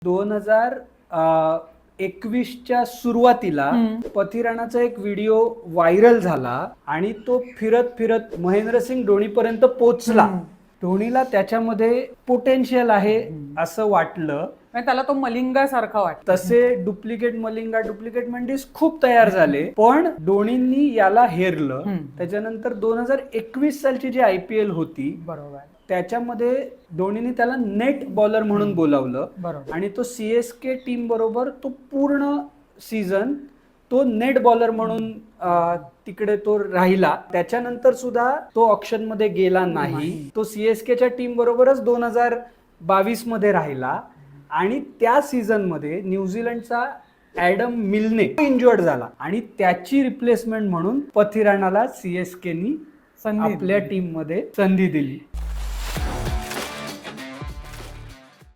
2021च्या सुरुवातीला पथिराणाचा एक video viral झाला आणि तो फिरत फिरत महेंद्रसिंग धोनीपर्यंत पोहोचला. धोनीला त्याच्यामध्ये पोटेन्शियल आहे असं वाटलं. त्याला तो मलिंगा सारखा वाटतो. तसे डुप्लिकेट मंडिस खूप तयार झाले, पण धोनींनी याला हेरलं. त्याच्यानंतर 2021 सालची जी IPL होती, बरोबर, त्याच्यामध्ये धोनीने त्याला नेट बॉलर म्हणून बोलावलं. बरोबर. आणि तो CSK टीम बरोबर तो पूर्ण सीझन तो नेट बॉलर म्हणून तिकडे तो राहिला. त्याच्यानंतर सुद्धा तो ऑक्शन मध्ये गेला नाही. तो CSKच्या टीम बरोबरच 2022 मध्ये राहिला आणि त्या सीझन मध्ये न्यूझीलंडचा ॲडम मिल्ने इंजर्ड झाला आणि त्याची रिप्लेसमेंट म्हणून पथिराणाला CSKनी आपल्या टीम मध्ये संधी दिली.